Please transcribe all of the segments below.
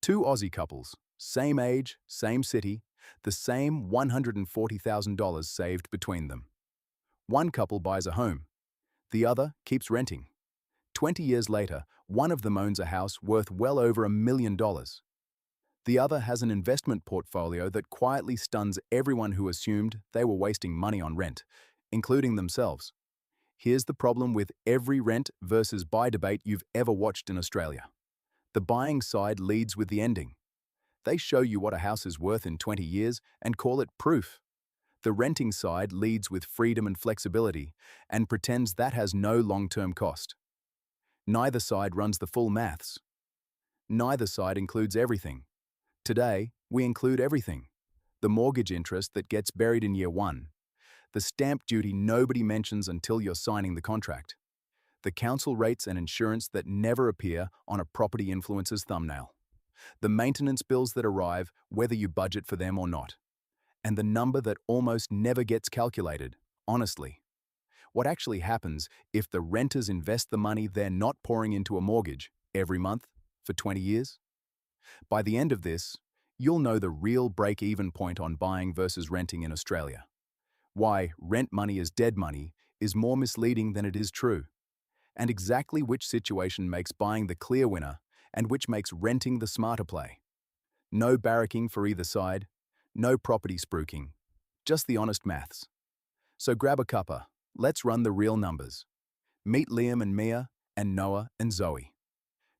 Two Aussie couples, same age, same city, the same $140,000 saved between them. One couple buys a home, the other keeps renting. 20 years later, one of them owns a house worth well over $1 million. The other has an investment portfolio that quietly stuns everyone who assumed they were wasting money on rent, including themselves. Here's the problem with every rent versus buy debate you've ever watched in Australia. The buying side leads with the ending. They show you what a house is worth in 20 years and call it proof. The renting side leads with freedom and flexibility and pretends that has no long-term cost. Neither side runs the full maths. Neither side includes everything. Today, we include everything. The mortgage interest that gets buried in year one. The stamp duty nobody mentions until you're signing the contract. The council rates and insurance that never appear on a property influencer's thumbnail. The maintenance bills that arrive whether you budget for them or not. And the number that almost never gets calculated, honestly. What actually happens if the renters invest the money they're not pouring into a mortgage every month for 20 years? By the end of this, you'll know the real break-even point on buying versus renting in Australia. Why rent money is dead money is more misleading than it is true. And exactly which situation makes buying the clear winner and which makes renting the smarter play. No barracking for either side, no property spruiking, just the honest maths. So grab a cuppa, let's run the real numbers. Meet Liam and Mia and Noah and Zoe.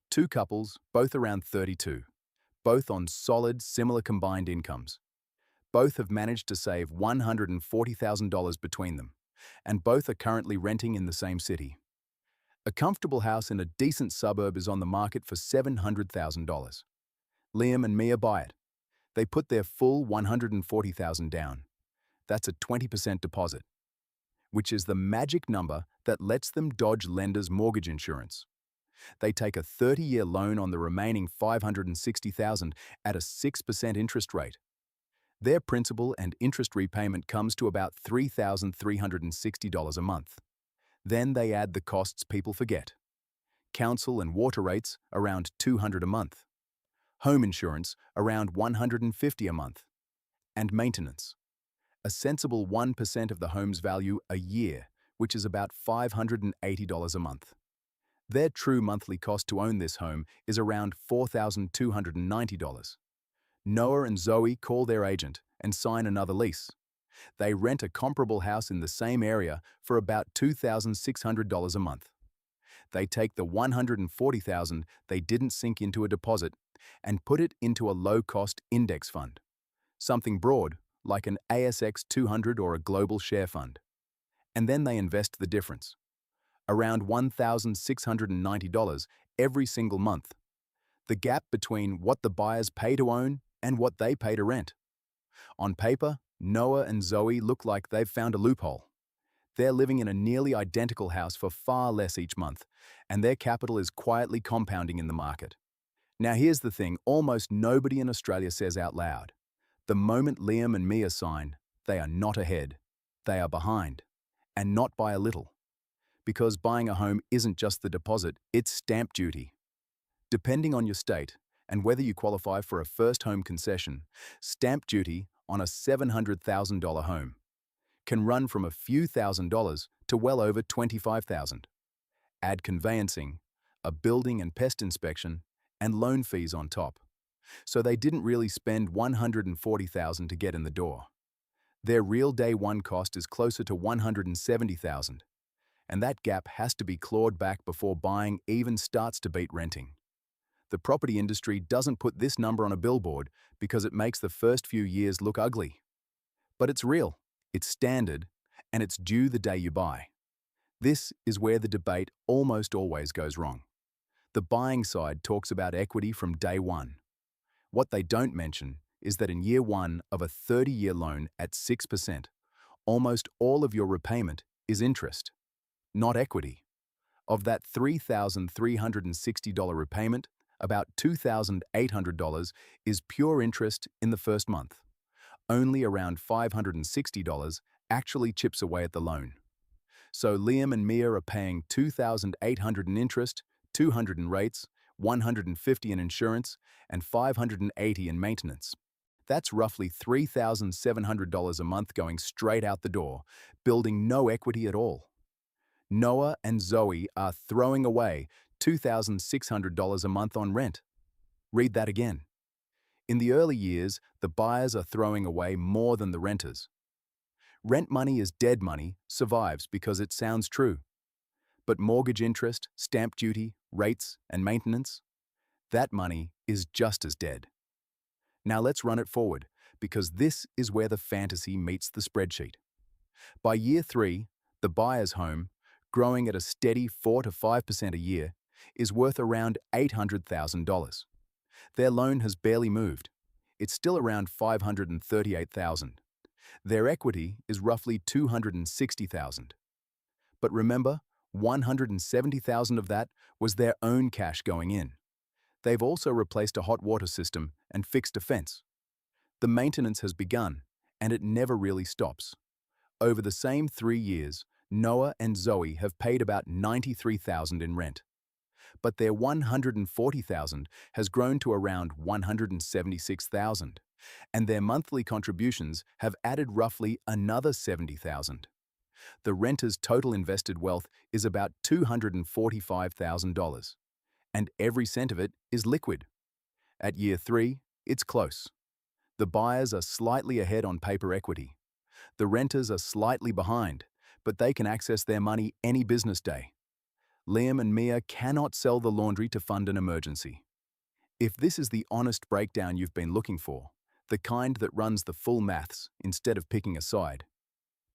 Two couples, both around 32, both on solid, similar combined incomes. Both have managed to save $140,000 between them, and both are currently renting in the same city. A comfortable house in a decent suburb is on the market for $700,000. Liam and Mia buy it. They put their full $140,000 down. That's a 20% deposit, which is the magic number that lets them dodge lenders' mortgage insurance. They take a 30-year loan on the remaining $560,000 at a 6% interest rate. Their principal and interest repayment comes to about $3,360 a month. Then they add the costs people forget. Council and water rates around $200 a month. Home insurance around $150 a month. And maintenance. A sensible 1% of the home's value a year, which is about $580 a month. Their true monthly cost to own this home is around $4,290. Noah and Zoe call their agent and sign another lease. They rent a comparable house in the same area for about $2,600 a month. They take the $140,000 they didn't sink into a deposit and put it into a low-cost index fund, something broad like an ASX 200 or a global share fund. And then they invest the difference, around $1,690 every single month, the gap between what the buyers pay to own and what they pay to rent. On paper, Noah and Zoe look like they've found a loophole. They're living in a nearly identical house for far less each month, and their capital is quietly compounding in the market. Now here's the thing almost nobody in Australia says out loud. The moment Liam and Mia sign, they are not ahead. They are behind, and not by a little. Because buying a home isn't just the deposit, it's stamp duty. Depending on your state, and whether you qualify for a first home concession, stamp duty on a $700,000 home can run from a few $1,000s to well over $25,000. Add conveyancing, a building and pest inspection, and loan fees on top. So they didn't really spend $140,000 to get in the door. Their real day one cost is closer to $170,000, and that gap has to be clawed back before buying even starts to beat renting. The property industry doesn't put this number on a billboard because it makes the first few years look ugly. But it's real, it's standard, and it's due the day you buy. This is where the debate almost always goes wrong. The buying side talks about equity from day one. What they don't mention is that in year one of a 30-year loan at 6%, almost all of your repayment is interest, not equity. Of that $3,360 repayment, about $2,800 is pure interest in the first month. Only around $560 actually chips away at the loan. So Liam and Mia are paying $2,800 in interest, $200 in rates, $150 in insurance, and $580 in maintenance. That's roughly $3,700 a month going straight out the door, building no equity at all. Noah and Zoe are throwing away $2,600 a month on rent. Read that again. In the early years, the buyers are throwing away more than the renters. Rent money is dead money, survives because it sounds true. But mortgage interest, stamp duty, rates, and maintenance? That money is just as dead. Now let's run it forward, because this is where the fantasy meets the spreadsheet. By year 3, the buyer's home, growing at a steady 4 to 5% a year, is worth around $800,000. Their loan has barely moved. It's still around $538,000. Their equity is roughly $260,000. But remember, $170,000 of that was their own cash going in. They've also replaced a hot water system and fixed a fence. The maintenance has begun, and it never really stops. Over the same 3 years, Noah and Zoe have paid about $93,000 in rent. But their $140,000 has grown to around $176,000, and their monthly contributions have added roughly another $70,000. The renter's total invested wealth is about $245,000, and every cent of it is liquid. At year 3, it's close. The buyers are slightly ahead on paper equity. The renters are slightly behind, but they can access their money any business day. Liam and Mia cannot sell the laundry to fund an emergency. If this is the honest breakdown you've been looking for, the kind that runs the full maths instead of picking a side,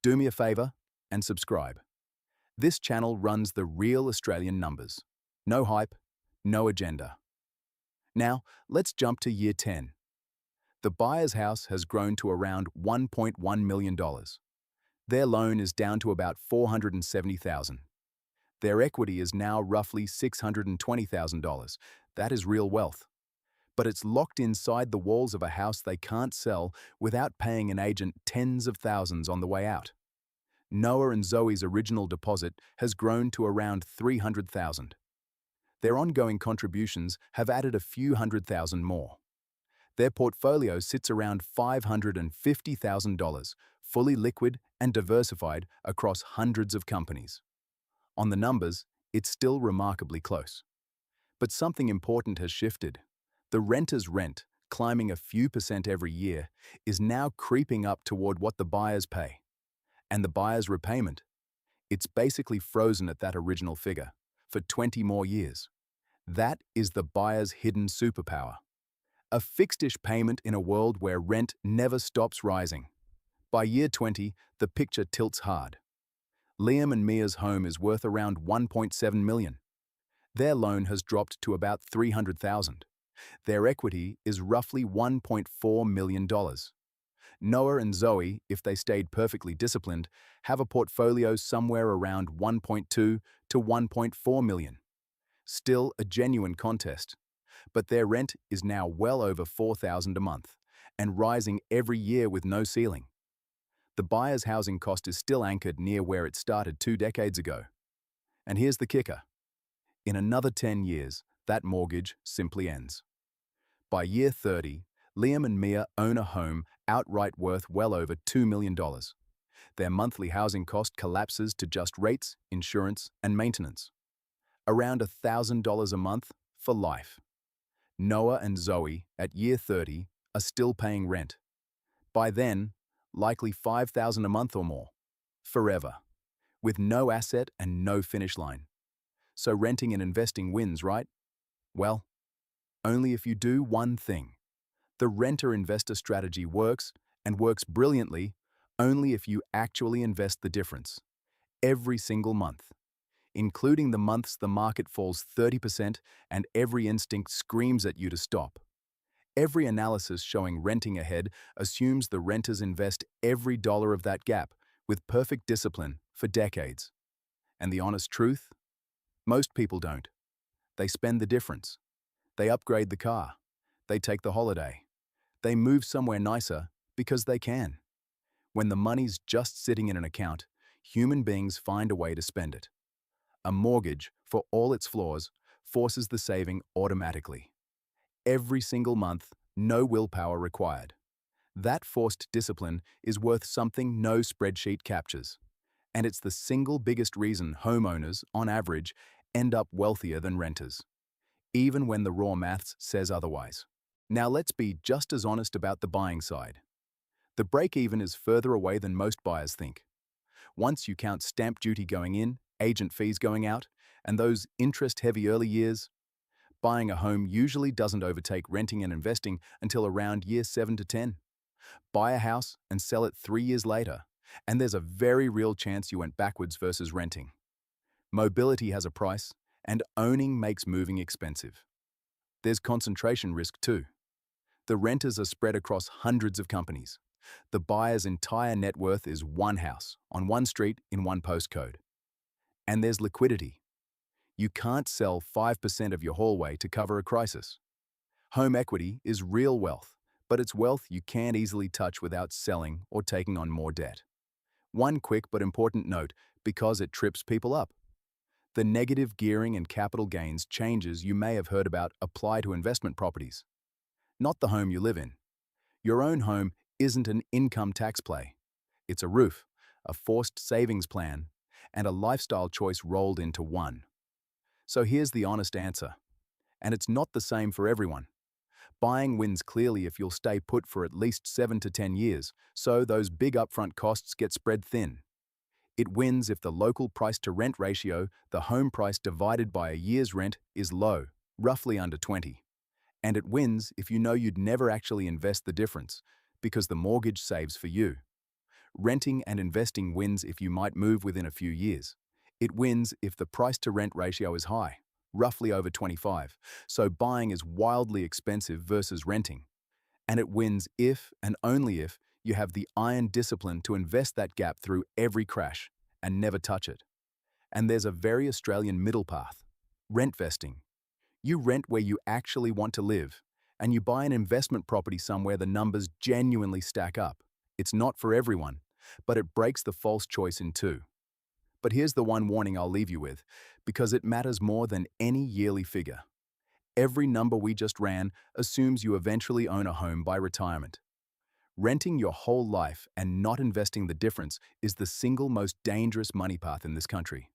do me a favor and subscribe. This channel runs the real Australian numbers. No hype, no agenda. Now, let's jump to year 10. The buyer's house has grown to around $1.1 million. Their loan is down to about $470,000. Their equity is now roughly $620,000. That is real wealth. But it's locked inside the walls of a house they can't sell without paying an agent tens of thousands on the way out. Noah and Zoe's original deposit has grown to around $300,000. Their ongoing contributions have added a few $100,000 more. Their portfolio sits around $550,000, fully liquid and diversified across hundreds of companies. On the numbers, it's still remarkably close. But something important has shifted. The renter's rent, climbing a few percent every year, is now creeping up toward what the buyers pay. And the buyer's repayment? It's basically frozen at that original figure for 20 more years. That is the buyer's hidden superpower. A fixed-ish payment in a world where rent never stops rising. By year 20, the picture tilts hard. Liam and Mia's home is worth around $1.7 million. Their loan has dropped to about $300,000. Their equity is roughly $1.4 million. Noah and Zoe, if they stayed perfectly disciplined, have a portfolio somewhere around $1.2 to $1.4 million. Still a genuine contest. But their rent is now well over $4,000 a month and rising every year with no ceiling. The buyer's housing cost is still anchored near where it started 2 decades ago. And here's the kicker. In another 10 years, that mortgage simply ends. By year 30, Liam and Mia own a home outright worth well over $2 million. Their monthly housing cost collapses to just rates, insurance, and maintenance. Around $1,000 a month for life. Noah and Zoe, at year 30, are still paying rent. By then, likely $5,000 a month or more. Forever. With no asset and no finish line. So renting and investing wins, right? Well, only if you do one thing. The renter-investor strategy works, and works brilliantly, only if you actually invest the difference. Every single month. Including the months the market falls 30% and every instinct screams at you to stop. Every analysis showing renting ahead assumes the renters invest every dollar of that gap with perfect discipline for decades. And the honest truth? Most people don't. They spend the difference. They upgrade the car. They take the holiday. They move somewhere nicer because they can. When the money's just sitting in an account, human beings find a way to spend it. A mortgage, for all its flaws, forces the saving automatically. Every single month, no willpower required. That forced discipline is worth something no spreadsheet captures. And it's the single biggest reason homeowners, on average, end up wealthier than renters, even when the raw maths says otherwise. Now let's be just as honest about the buying side. The break-even is further away than most buyers think. Once you count stamp duty going in, agent fees going out, and those interest-heavy early years, buying a home usually doesn't overtake renting and investing until around year 7 to 10. Buy a house and sell it 3 years later, and there's a very real chance you went backwards versus renting. Mobility has a price, and owning makes moving expensive. There's concentration risk too. The renters are spread across hundreds of companies. The buyer's entire net worth is one house, on one street, in one postcode. And there's liquidity. You can't sell 5% of your hallway to cover a crisis. Home equity is real wealth, but it's wealth you can't easily touch without selling or taking on more debt. One quick but important note, because it trips people up. The negative gearing and capital gains changes you may have heard about apply to investment properties. Not the home you live in. Your own home isn't an income tax play. It's a roof, a forced savings plan, and a lifestyle choice rolled into one. So here's the honest answer. And it's not the same for everyone. Buying wins clearly if you'll stay put for at least 7 to 10 years, so those big upfront costs get spread thin. It wins if the local price-to-rent ratio, the home price divided by a year's rent, is low, roughly under 20. And it wins if you know you'd never actually invest the difference, because the mortgage saves for you. Renting and investing wins if you might move within a few years. It wins if the price-to-rent ratio is high, roughly over 25, so buying is wildly expensive versus renting. And it wins if, and only if, you have the iron discipline to invest that gap through every crash and never touch it. And there's a very Australian middle path: rent vesting. You rent where you actually want to live, and you buy an investment property somewhere the numbers genuinely stack up. It's not for everyone, but it breaks the false choice in two. But here's the one warning I'll leave you with, because it matters more than any yearly figure. Every number we just ran assumes you eventually own a home by retirement. Renting your whole life and not investing the difference is the single most dangerous money path in this country.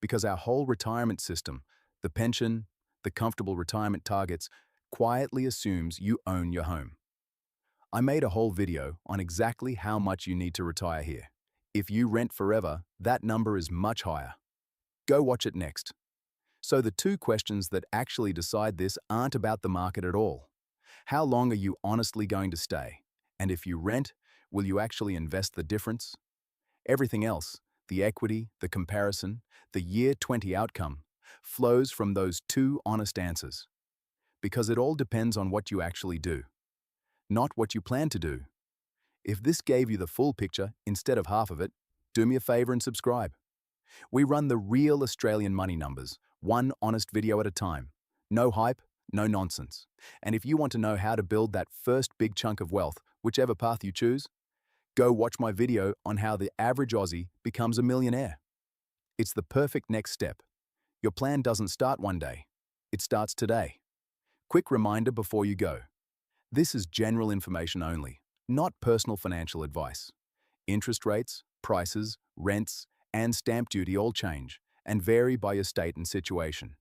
Because our whole retirement system, the pension, the comfortable retirement targets, quietly assumes you own your home. I made a whole video on exactly how much you need to retire here. If you rent forever, that number is much higher. Go watch it next. So the two questions that actually decide this aren't about the market at all. How long are you honestly going to stay? And if you rent, will you actually invest the difference? Everything else, the equity, the comparison, the year 20 outcome, flows from those two honest answers. Because it all depends on what you actually do, not what you plan to do. If this gave you the full picture instead of half of it, do me a favor and subscribe. We run the real Australian money numbers, one honest video at a time. No hype, no nonsense. And if you want to know how to build that first big chunk of wealth, whichever path you choose, go watch my video on how the average Aussie becomes a millionaire. It's the perfect next step. Your plan doesn't start one day. It starts today. Quick reminder before you go. This is general information only, not personal financial advice. Interest rates, prices, rents, and stamp duty all change and vary by your state and situation.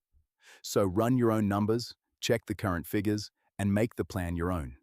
So run your own numbers, check the current figures, and make the plan your own.